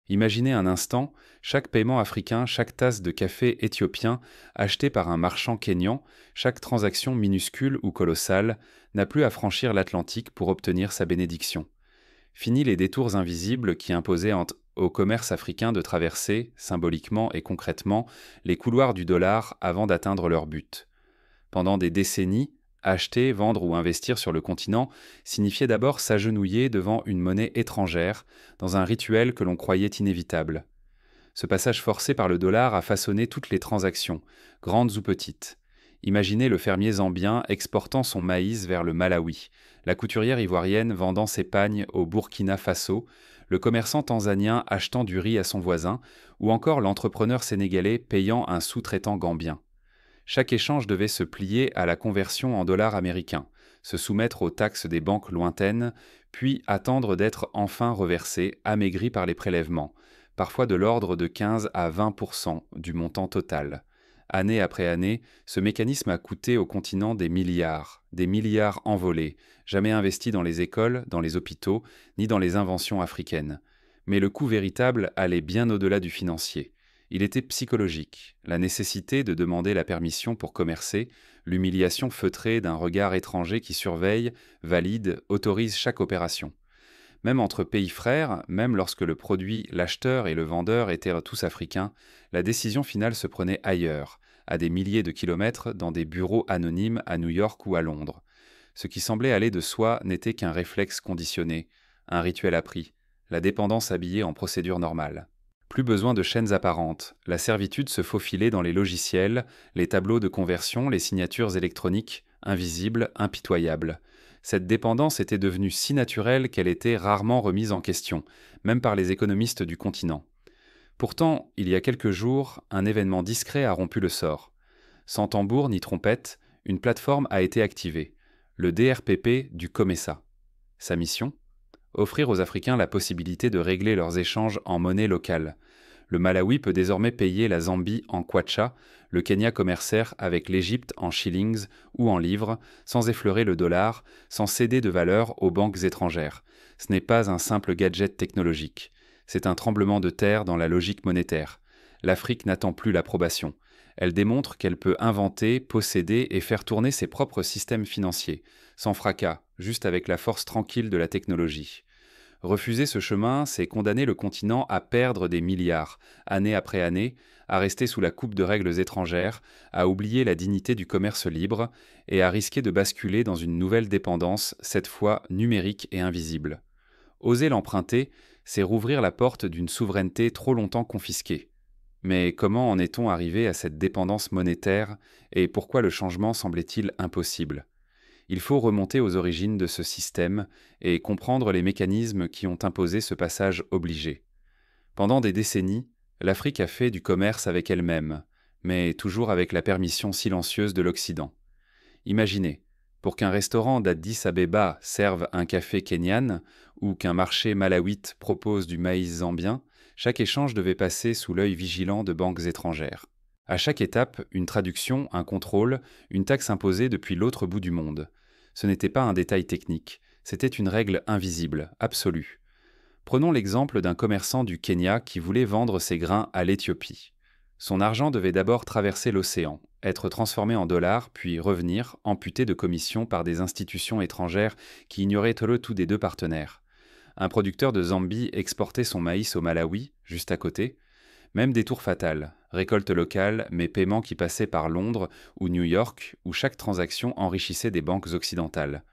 Imaginez un instant, chaque paiement africain, chaque tasse de café éthiopien achetée par un marchand kényan, chaque transaction minuscule ou colossale, n'a plus à franchir l'Atlantique pour obtenir sa bénédiction. Fini les détours invisibles qui imposaient au commerce africain de traverser, symboliquement et concrètement, les couloirs du dollar avant d'atteindre leur but. Pendant des décennies, acheter, vendre ou investir sur le continent signifiait d'abord s'agenouiller devant une monnaie étrangère, dans un rituel que l'on croyait inévitable. Ce passage forcé par le dollar a façonné toutes les transactions, grandes ou petites. Imaginez le fermier zambien exportant son maïs vers le Malawi, la couturière ivoirienne vendant ses pagnes au Burkina Faso, le commerçant tanzanien achetant du riz à son voisin, ou encore l'entrepreneur sénégalais payant un sous-traitant gambien. Chaque échange devait se plier à la conversion en dollars américains, se soumettre aux taxes des banques lointaines, puis attendre d'être enfin reversé, amaigri par les prélèvements, parfois de l'ordre de 15 à 20% du montant total. Année après année, ce mécanisme a coûté au continent des milliards envolés, jamais investis dans les écoles, dans les hôpitaux, ni dans les inventions africaines. Mais le coût véritable allait bien au-delà du financier. Il était psychologique, la nécessité de demander la permission pour commercer, l'humiliation feutrée d'un regard étranger qui surveille, valide, autorise chaque opération. Même entre pays frères, même lorsque le produit, l'acheteur et le vendeur étaient tous africains, la décision finale se prenait ailleurs, à des milliers de kilomètres, dans des bureaux anonymes à New York ou à Londres. Ce qui semblait aller de soi n'était qu'un réflexe conditionné, un rituel appris, la dépendance habillée en procédure normale. Plus besoin de chaînes apparentes, la servitude se faufilait dans les logiciels, les tableaux de conversion, les signatures électroniques, invisibles, impitoyables. Cette dépendance était devenue si naturelle qu'elle était rarement remise en question, même par les économistes du continent. Pourtant, il y a quelques jours, un événement discret a rompu le sort. Sans tambour ni trompette, une plateforme a été activée, le DRPP du COMESA. Sa mission ? Offrir aux Africains la possibilité de régler leurs échanges en monnaie locale. Le Malawi peut désormais payer la Zambie en kwacha, le Kenya commercer avec l'Égypte en shillings ou en livres, sans effleurer le dollar, sans céder de valeur aux banques étrangères. Ce n'est pas un simple gadget technologique. C'est un tremblement de terre dans la logique monétaire. L'Afrique n'attend plus l'approbation. Elle démontre qu'elle peut inventer, posséder et faire tourner ses propres systèmes financiers, sans fracas, juste avec la force tranquille de la technologie. Refuser ce chemin, c'est condamner le continent à perdre des milliards, année après année, à rester sous la coupe de règles étrangères, à oublier la dignité du commerce libre et à risquer de basculer dans une nouvelle dépendance, cette fois numérique et invisible. Oser l'emprunter, c'est rouvrir la porte d'une souveraineté trop longtemps confisquée. Mais comment en est-on arrivé à cette dépendance monétaire et pourquoi le changement semblait-il impossible ? Il faut remonter aux origines de ce système et comprendre les mécanismes qui ont imposé ce passage obligé. Pendant des décennies, l'Afrique a fait du commerce avec elle-même, mais toujours avec la permission silencieuse de l'Occident. Imaginez, pour qu'un restaurant d'Addis Abeba serve un café kényan ou qu'un marché malawite propose du maïs zambien, chaque échange devait passer sous l'œil vigilant de banques étrangères. À chaque étape, une traduction, un contrôle, une taxe imposée depuis l'autre bout du monde. Ce n'était pas un détail technique, c'était une règle invisible, absolue. Prenons l'exemple d'un commerçant du Kenya qui voulait vendre ses grains à l'Éthiopie. Son argent devait d'abord traverser l'océan, être transformé en dollars, puis revenir, amputé de commissions par des institutions étrangères qui ignoraient le tout des deux partenaires. Un producteur de Zambie exportait son maïs au Malawi, juste à côté. Même détour fatal, récolte locale, mais paiement qui passait par Londres ou New York, où chaque transaction enrichissait des banques occidentales.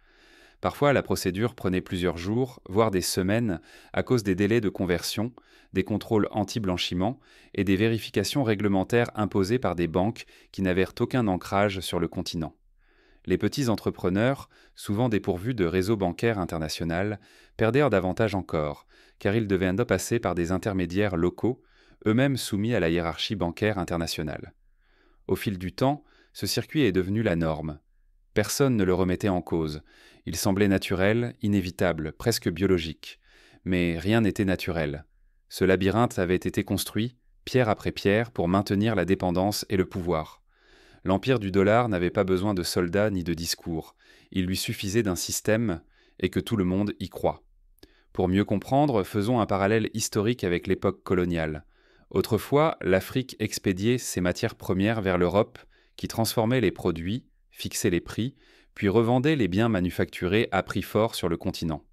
Parfois, la procédure prenait plusieurs jours, voire des semaines, à cause des délais de conversion, des contrôles anti-blanchiment et des vérifications réglementaires imposées par des banques qui n'avaient aucun ancrage sur le continent. Les petits entrepreneurs, souvent dépourvus de réseau bancaire international, perdirent davantage encore, car ils devaient passer par des intermédiaires locaux, eux-mêmes soumis à la hiérarchie bancaire internationale. Au fil du temps, ce circuit est devenu la norme. Personne ne le remettait en cause. Il semblait naturel, inévitable, presque biologique. Mais rien n'était naturel. Ce labyrinthe avait été construit, pierre après pierre, pour maintenir la dépendance et le pouvoir. L'empire du dollar n'avait pas besoin de soldats ni de discours. Il lui suffisait d'un système et que tout le monde y croit. Pour mieux comprendre, faisons un parallèle historique avec l'époque coloniale. Autrefois, l'Afrique expédiait ses matières premières vers l'Europe, qui transformait les produits, fixait les prix, puis revendait les biens manufacturés à prix fort sur le continent.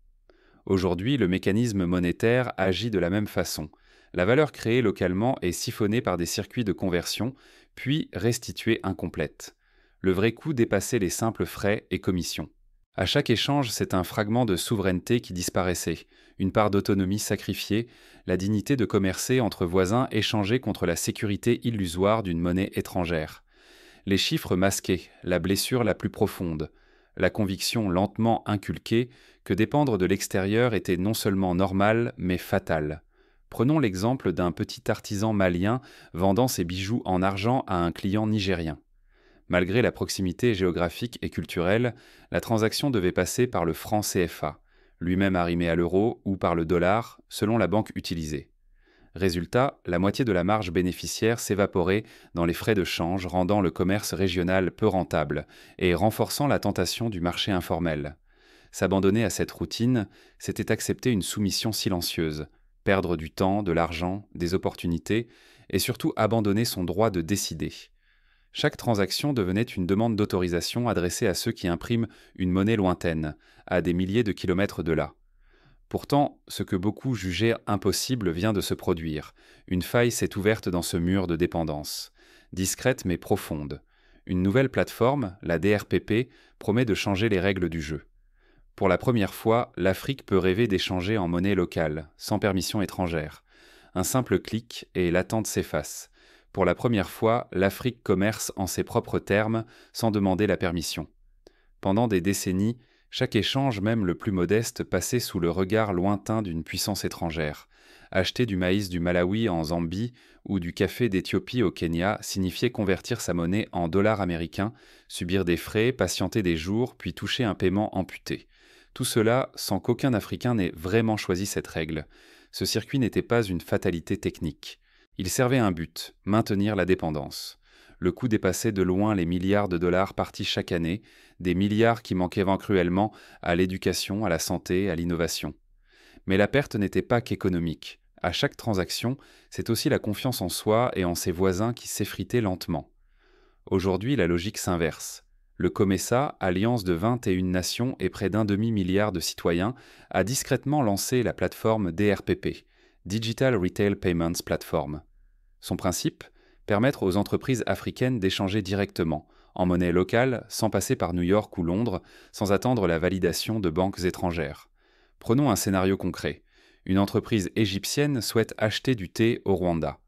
Aujourd'hui, le mécanisme monétaire agit de la même façon. La valeur créée localement est siphonnée par des circuits de conversion, puis restituée incomplète. Le vrai coût dépassait les simples frais et commissions. À chaque échange, c'est un fragment de souveraineté qui disparaissait, une part d'autonomie sacrifiée, la dignité de commercer entre voisins échangée contre la sécurité illusoire d'une monnaie étrangère. Les chiffres masquaient la blessure la plus profonde, la conviction lentement inculquée que dépendre de l'extérieur était non seulement normal, mais fatal. Prenons l'exemple d'un petit artisan malien vendant ses bijoux en argent à un client nigérien. Malgré la proximité géographique et culturelle, la transaction devait passer par le franc CFA, lui-même arrimé à l'euro, ou par le dollar, selon la banque utilisée. Résultat, la moitié de la marge bénéficiaire s'évaporait dans les frais de change, rendant le commerce régional peu rentable et renforçant la tentation du marché informel. S'abandonner à cette routine, c'était accepter une soumission silencieuse, perdre du temps, de l'argent, des opportunités, et surtout abandonner son droit de décider. Chaque transaction devenait une demande d'autorisation adressée à ceux qui impriment une monnaie lointaine, à des milliers de kilomètres de là. Pourtant, ce que beaucoup jugeaient impossible vient de se produire. Une faille s'est ouverte dans ce mur de dépendance. Discrète mais profonde. Une nouvelle plateforme, la DRPP, promet de changer les règles du jeu. Pour la première fois, l'Afrique peut rêver d'échanger en monnaie locale, sans permission étrangère. Un simple clic et l'attente s'efface. Pour la première fois, l'Afrique commerce en ses propres termes, sans demander la permission. Pendant des décennies, chaque échange, même le plus modeste, passait sous le regard lointain d'une puissance étrangère. Acheter du maïs du Malawi en Zambie ou du café d'Éthiopie au Kenya signifiait convertir sa monnaie en dollars américains, subir des frais, patienter des jours, puis toucher un paiement amputé. Tout cela sans qu'aucun Africain n'ait vraiment choisi cette règle. Ce circuit n'était pas une fatalité technique. Il servait un but, maintenir la dépendance. Le coût dépassait de loin les milliards de dollars partis chaque année, des milliards qui manquaient cruellement à l'éducation, à la santé, à l'innovation. Mais la perte n'était pas qu'économique. À chaque transaction, c'est aussi la confiance en soi et en ses voisins qui s'effritait lentement. Aujourd'hui, la logique s'inverse. Le COMESA, alliance de 21 nations et près d'un demi-milliard de citoyens, a discrètement lancé la plateforme DRPP, Digital Retail Payments Platform. Son principe ? Permettre aux entreprises africaines d'échanger directement, en monnaie locale, sans passer par New York ou Londres, sans attendre la validation de banques étrangères. Prenons un scénario concret. Une entreprise égyptienne souhaite acheter du thé au Rwanda.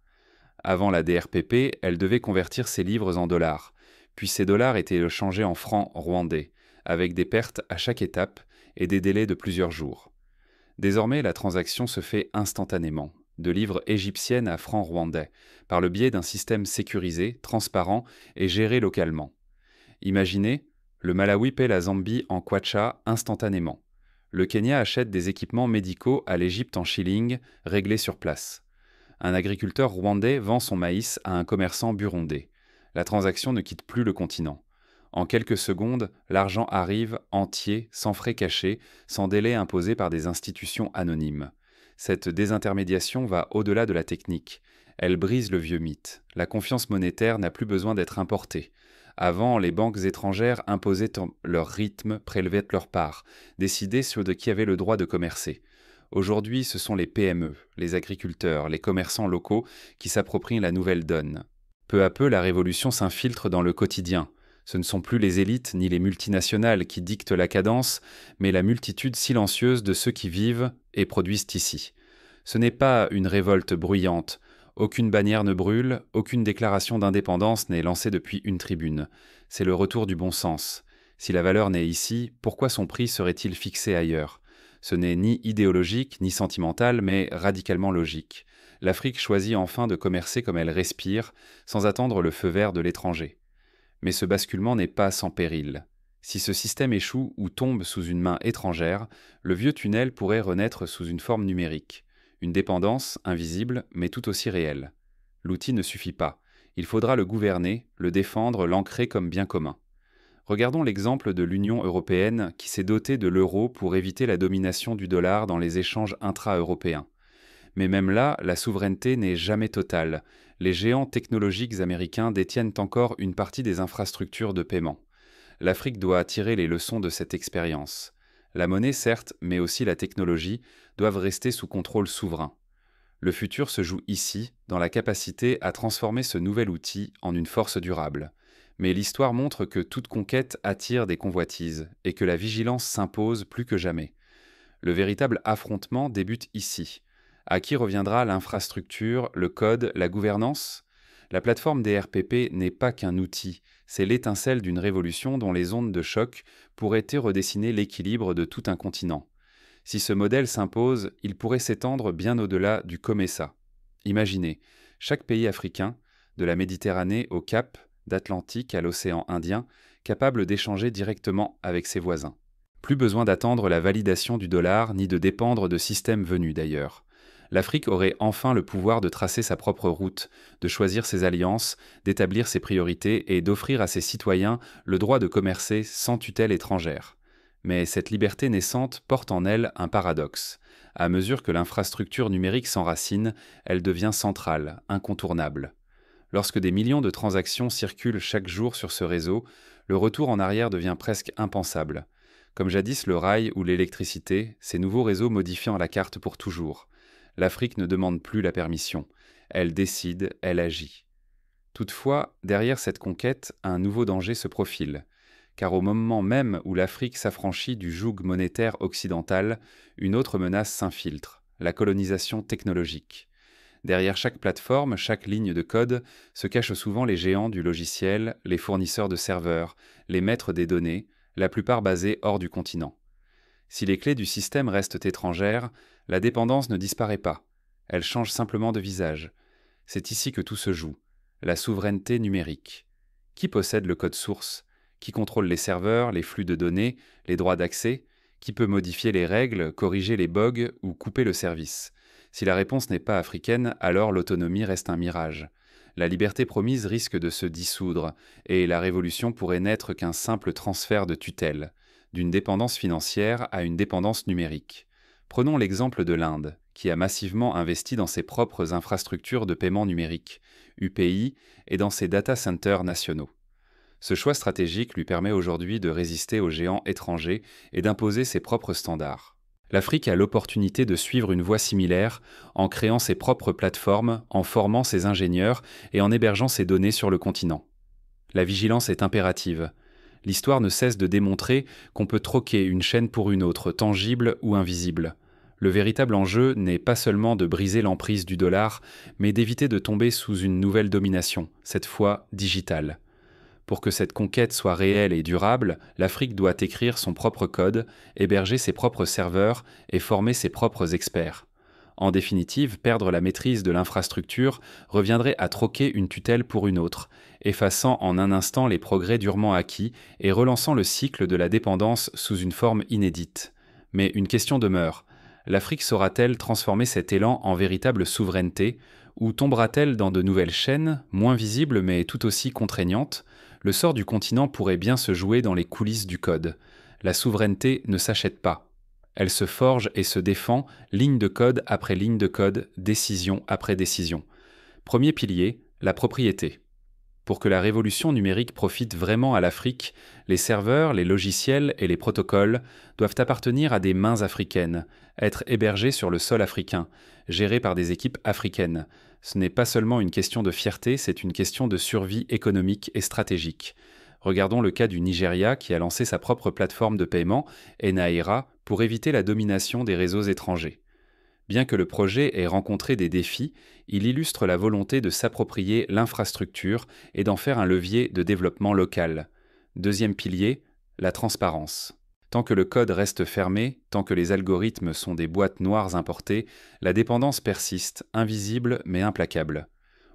Avant la DRPP, elle devait convertir ses livres en dollars, puis ces dollars étaient changés en francs rwandais, avec des pertes à chaque étape et des délais de plusieurs jours. Désormais, la transaction se fait instantanément, de livres égyptiennes à francs rwandais, par le biais d'un système sécurisé, transparent et géré localement. Imaginez, le Malawi paie la Zambie en kwacha instantanément. Le Kenya achète des équipements médicaux à l'Égypte en shilling, réglés sur place. Un agriculteur rwandais vend son maïs à un commerçant burundais. La transaction ne quitte plus le continent. En quelques secondes, l'argent arrive entier, sans frais cachés, sans délai imposé par des institutions anonymes. Cette désintermédiation va au-delà de la technique. Elle brise le vieux mythe. La confiance monétaire n'a plus besoin d'être importée. Avant, les banques étrangères imposaient leur rythme, prélevaient leur part, décidaient sur de qui avait le droit de commercer. Aujourd'hui, ce sont les PME, les agriculteurs, les commerçants locaux qui s'approprient la nouvelle donne. Peu à peu, la révolution s'infiltre dans le quotidien. Ce ne sont plus les élites ni les multinationales qui dictent la cadence, mais la multitude silencieuse de ceux qui vivent et produisent ici. Ce n'est pas une révolte bruyante. Aucune bannière ne brûle, aucune déclaration d'indépendance n'est lancée depuis une tribune. C'est le retour du bon sens. Si la valeur naît ici, pourquoi son prix serait-il fixé ailleurs ? Ce n'est ni idéologique ni sentimental, mais radicalement logique. L'Afrique choisit enfin de commercer comme elle respire, sans attendre le feu vert de l'étranger. Mais ce basculement n'est pas sans péril. Si ce système échoue ou tombe sous une main étrangère, le vieux tunnel pourrait renaître sous une forme numérique. Une dépendance, invisible, mais tout aussi réelle. L'outil ne suffit pas. Il faudra le gouverner, le défendre, l'ancrer comme bien commun. Regardons l'exemple de l'Union européenne qui s'est dotée de l'euro pour éviter la domination du dollar dans les échanges intra-européens. Mais même là, la souveraineté n'est jamais totale. Les géants technologiques américains détiennent encore une partie des infrastructures de paiement. L'Afrique doit tirer les leçons de cette expérience. La monnaie, certes, mais aussi la technologie, doivent rester sous contrôle souverain. Le futur se joue ici, dans la capacité à transformer ce nouvel outil en une force durable. Mais l'histoire montre que toute conquête attire des convoitises et que la vigilance s'impose plus que jamais. Le véritable affrontement débute ici. À qui reviendra l'infrastructure, le code, la gouvernance ? La plateforme DRPP n'est pas qu'un outil, c'est l'étincelle d'une révolution dont les ondes de choc pourraient redessiner l'équilibre de tout un continent. Si ce modèle s'impose, il pourrait s'étendre bien au-delà du COMESA. Imaginez, chaque pays africain, de la Méditerranée au Cap, d'Atlantique à l'océan Indien, capable d'échanger directement avec ses voisins. Plus besoin d'attendre la validation du dollar ni de dépendre de systèmes venus d'ailleurs. L'Afrique aurait enfin le pouvoir de tracer sa propre route, de choisir ses alliances, d'établir ses priorités et d'offrir à ses citoyens le droit de commercer sans tutelle étrangère. Mais cette liberté naissante porte en elle un paradoxe. À mesure que l'infrastructure numérique s'enracine, elle devient centrale, incontournable. Lorsque des millions de transactions circulent chaque jour sur ce réseau, le retour en arrière devient presque impensable. Comme jadis le rail ou l'électricité, ces nouveaux réseaux modifiant la carte pour toujours. L'Afrique ne demande plus la permission. Elle décide, elle agit. Toutefois, derrière cette conquête, un nouveau danger se profile. Car au moment même où l'Afrique s'affranchit du joug monétaire occidental, une autre menace s'infiltre, la colonisation technologique. Derrière chaque plateforme, chaque ligne de code, se cachent souvent les géants du logiciel, les fournisseurs de serveurs, les maîtres des données, la plupart basés hors du continent. Si les clés du système restent étrangères, la dépendance ne disparaît pas. Elle change simplement de visage. C'est ici que tout se joue. La souveraineté numérique. Qui possède le code source ? Qui contrôle les serveurs, les flux de données, les droits d'accès ? Qui peut modifier les règles, corriger les bugs ou couper le service ? Si la réponse n'est pas africaine, alors l'autonomie reste un mirage. La liberté promise risque de se dissoudre, et la révolution pourrait n'être qu'un simple transfert de tutelle, d'une dépendance financière à une dépendance numérique. Prenons l'exemple de l'Inde, qui a massivement investi dans ses propres infrastructures de paiement numérique, UPI, et dans ses data centers nationaux. Ce choix stratégique lui permet aujourd'hui de résister aux géants étrangers et d'imposer ses propres standards. L'Afrique a l'opportunité de suivre une voie similaire en créant ses propres plateformes, en formant ses ingénieurs et en hébergeant ses données sur le continent. La vigilance est impérative. L'histoire ne cesse de démontrer qu'on peut troquer une chaîne pour une autre, tangible ou invisible. Le véritable enjeu n'est pas seulement de briser l'emprise du dollar, mais d'éviter de tomber sous une nouvelle domination, cette fois digitale. Pour que cette conquête soit réelle et durable, l'Afrique doit écrire son propre code, héberger ses propres serveurs et former ses propres experts. En définitive, perdre la maîtrise de l'infrastructure reviendrait à troquer une tutelle pour une autre, effaçant en un instant les progrès durement acquis et relançant le cycle de la dépendance sous une forme inédite. Mais une question demeure. L'Afrique saura-t-elle transformer cet élan en véritable souveraineté, ou tombera-t-elle dans de nouvelles chaînes, moins visibles mais tout aussi contraignantes ? Le sort du continent pourrait bien se jouer dans les coulisses du code. La souveraineté ne s'achète pas. Elle se forge et se défend, ligne de code après ligne de code, décision après décision. Premier pilier, la propriété. Pour que la révolution numérique profite vraiment à l'Afrique, les serveurs, les logiciels et les protocoles doivent appartenir à des mains africaines, être hébergés sur le sol africain, gérés par des équipes africaines. Ce n'est pas seulement une question de fierté, c'est une question de survie économique et stratégique. Regardons le cas du Nigeria qui a lancé sa propre plateforme de paiement, Enaira, pour éviter la domination des réseaux étrangers. Bien que le projet ait rencontré des défis, il illustre la volonté de s'approprier l'infrastructure et d'en faire un levier de développement local. Deuxième pilier, la transparence. Tant que le code reste fermé, tant que les algorithmes sont des boîtes noires importées, la dépendance persiste, invisible mais implacable.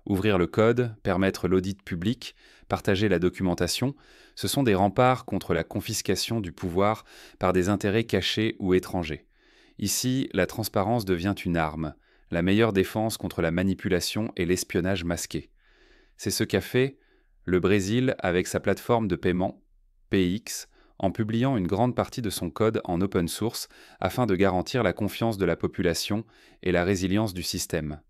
Ouvrir le code, permettre l'audit public, partager la documentation, ce sont des remparts contre la confiscation du pouvoir par des intérêts cachés ou étrangers. Ici, la transparence devient une arme, la meilleure défense contre la manipulation et l'espionnage masqué. C'est ce qu'a fait le Brésil avec sa plateforme de paiement, PX, en publiant une grande partie de son code en open source afin de garantir la confiance de la population et la résilience du système.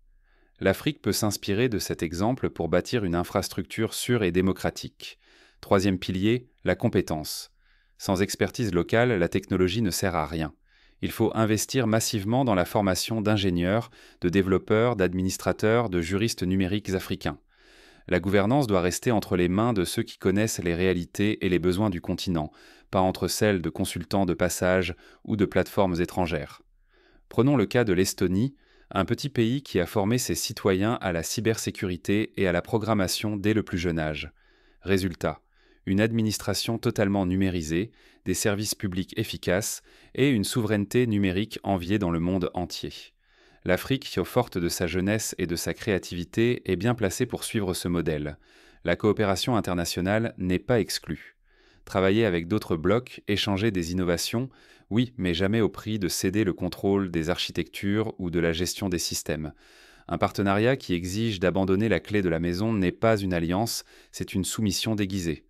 L'Afrique peut s'inspirer de cet exemple pour bâtir une infrastructure sûre et démocratique. Troisième pilier, la compétence. Sans expertise locale, la technologie ne sert à rien. Il faut investir massivement dans la formation d'ingénieurs, de développeurs, d'administrateurs, de juristes numériques africains. La gouvernance doit rester entre les mains de ceux qui connaissent les réalités et les besoins du continent, pas entre celles de consultants de passage ou de plateformes étrangères. Prenons le cas de l'Estonie, un petit pays qui a formé ses citoyens à la cybersécurité et à la programmation dès le plus jeune âge. Résultat, une administration totalement numérisée, des services publics efficaces et une souveraineté numérique enviée dans le monde entier. L'Afrique, forte de sa jeunesse et de sa créativité, est bien placée pour suivre ce modèle. La coopération internationale n'est pas exclue. Travailler avec d'autres blocs, échanger des innovations, oui, mais jamais au prix de céder le contrôle des architectures ou de la gestion des systèmes. Un partenariat qui exige d'abandonner la clé de la maison n'est pas une alliance, c'est une soumission déguisée.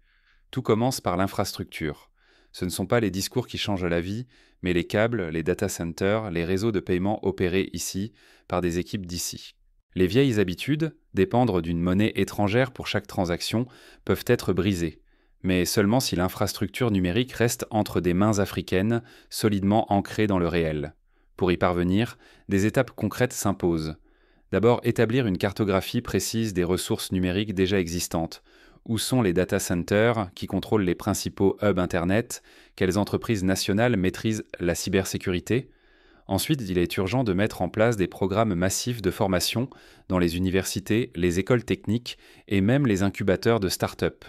Tout commence par l'infrastructure. Ce ne sont pas les discours qui changent la vie, mais les câbles, les data centers, les réseaux de paiement opérés ici, par des équipes d'ici. Les vieilles habitudes, dépendre d'une monnaie étrangère pour chaque transaction, peuvent être brisées, mais seulement si l'infrastructure numérique reste entre des mains africaines, solidement ancrées dans le réel. Pour y parvenir, des étapes concrètes s'imposent. D'abord, établir une cartographie précise des ressources numériques déjà existantes. Où sont les data centers qui contrôlent les principaux hubs Internet? Quelles entreprises nationales maîtrisent la cybersécurité? Ensuite, il est urgent de mettre en place des programmes massifs de formation dans les universités, les écoles techniques et même les incubateurs de start-up.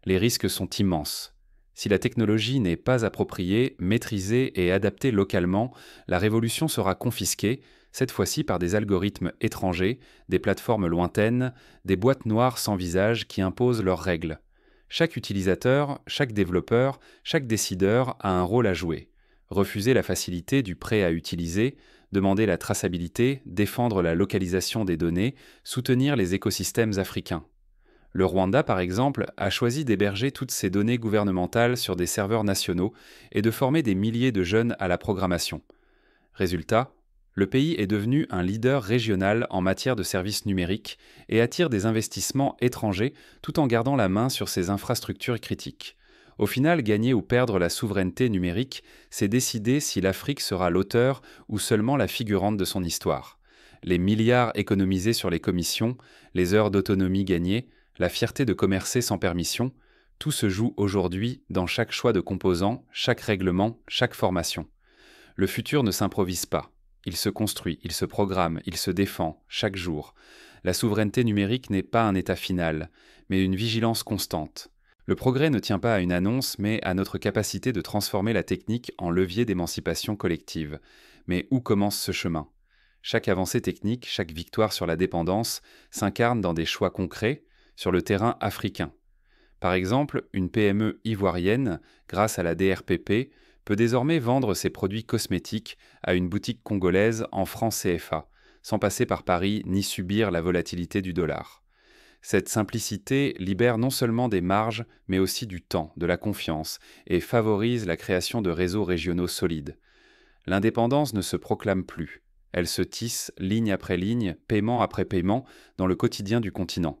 Les risques sont immenses. Si la technologie n'est pas appropriée, maîtrisée et adaptée localement, la révolution sera confisquée, cette fois-ci par des algorithmes étrangers, des plateformes lointaines, des boîtes noires sans visage qui imposent leurs règles. Chaque utilisateur, chaque développeur, chaque décideur a un rôle à jouer. Refuser la facilité du prêt à utiliser, demander la traçabilité, défendre la localisation des données, soutenir les écosystèmes africains. Le Rwanda, par exemple, a choisi d'héberger toutes ces données gouvernementales sur des serveurs nationaux et de former des milliers de jeunes à la programmation. Résultat, le pays est devenu un leader régional en matière de services numériques et attire des investissements étrangers tout en gardant la main sur ses infrastructures critiques. Au final, gagner ou perdre la souveraineté numérique, c'est décider si l'Afrique sera l'auteur ou seulement la figurante de son histoire. Les milliards économisés sur les commissions, les heures d'autonomie gagnées, la fierté de commercer sans permission, tout se joue aujourd'hui dans chaque choix de composants, chaque règlement, chaque formation. Le futur ne s'improvise pas. Il se construit, il se programme, il se défend, chaque jour. La souveraineté numérique n'est pas un état final, mais une vigilance constante. Le progrès ne tient pas à une annonce, mais à notre capacité de transformer la technique en levier d'émancipation collective. Mais où commence ce chemin? Chaque avancée technique, chaque victoire sur la dépendance s'incarne dans des choix concrets sur le terrain africain. Par exemple, une PME ivoirienne, grâce à la DRPP, peut désormais vendre ses produits cosmétiques à une boutique congolaise en francs CFA, sans passer par Paris ni subir la volatilité du dollar. Cette simplicité libère non seulement des marges, mais aussi du temps, de la confiance, et favorise la création de réseaux régionaux solides. L'indépendance ne se proclame plus. Elle se tisse, ligne après ligne, paiement après paiement, dans le quotidien du continent.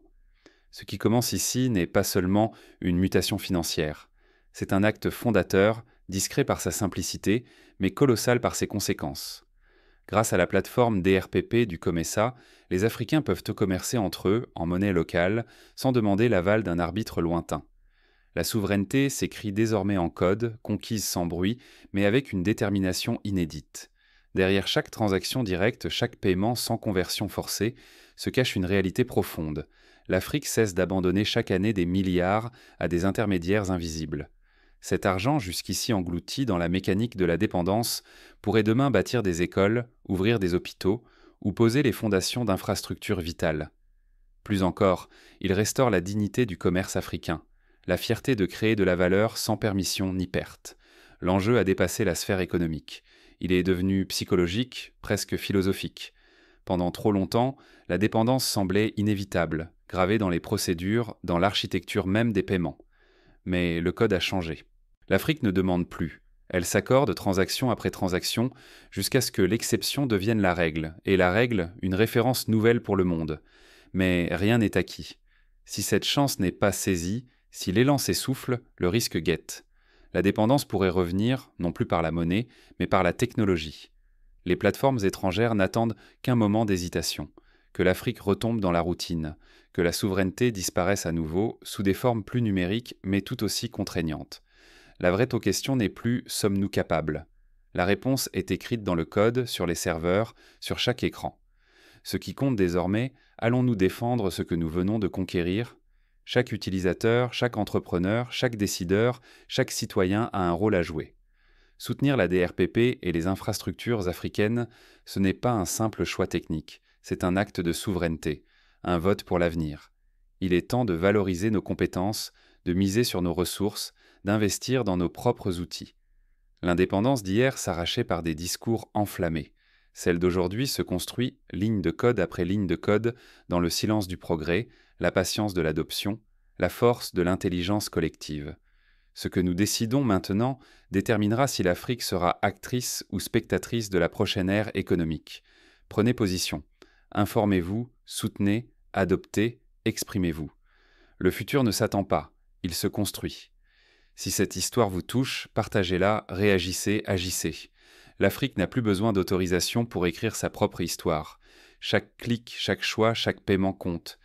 Ce qui commence ici n'est pas seulement une mutation financière. C'est un acte fondateur, discret par sa simplicité, mais colossal par ses conséquences. Grâce à la plateforme DRPP du COMESA, les Africains peuvent commercer entre eux, en monnaie locale, sans demander l'aval d'un arbitre lointain. La souveraineté s'écrit désormais en code, conquise sans bruit, mais avec une détermination inédite. Derrière chaque transaction directe, chaque paiement sans conversion forcée, se cache une réalité profonde. L'Afrique cesse d'abandonner chaque année des milliards à des intermédiaires invisibles. Cet argent, jusqu'ici englouti dans la mécanique de la dépendance, pourrait demain bâtir des écoles, ouvrir des hôpitaux ou poser les fondations d'infrastructures vitales. Plus encore, il restaure la dignité du commerce africain, la fierté de créer de la valeur sans permission ni perte. L'enjeu a dépassé la sphère économique. Il est devenu psychologique, presque philosophique. Pendant trop longtemps, la dépendance semblait inévitable, gravée dans les procédures, dans l'architecture même des paiements. Mais le code a changé. L'Afrique ne demande plus. Elle s'accorde transaction après transaction jusqu'à ce que l'exception devienne la règle, et la règle une référence nouvelle pour le monde. Mais rien n'est acquis. Si cette chance n'est pas saisie, si l'élan s'essouffle, le risque guette. La dépendance pourrait revenir, non plus par la monnaie, mais par la technologie. Les plateformes étrangères n'attendent qu'un moment d'hésitation, que l'Afrique retombe dans la routine, que la souveraineté disparaisse à nouveau sous des formes plus numériques mais tout aussi contraignantes. La vraie question n'est plus sommes-nous capables? La réponse est écrite dans le code, sur les serveurs, sur chaque écran. Ce qui compte désormais, allons-nous défendre ce que nous venons de conquérir? Chaque utilisateur, chaque entrepreneur, chaque décideur, chaque citoyen a un rôle à jouer. Soutenir la DRPP et les infrastructures africaines, ce n'est pas un simple choix technique, c'est un acte de souveraineté, un vote pour l'avenir. Il est temps de valoriser nos compétences, de miser sur nos ressources, d'investir dans nos propres outils. L'indépendance d'hier s'arrachait par des discours enflammés. Celle d'aujourd'hui se construit ligne de code après ligne de code dans le silence du progrès, la patience de l'adoption, la force de l'intelligence collective. Ce que nous décidons maintenant déterminera si l'Afrique sera actrice ou spectatrice de la prochaine ère économique. Prenez position. Informez-vous, soutenez, adoptez, exprimez-vous. Le futur ne s'attend pas, il se construit. Si cette histoire vous touche, partagez-la, réagissez, agissez. L'Afrique n'a plus besoin d'autorisation pour écrire sa propre histoire. Chaque clic, chaque choix, chaque paiement compte.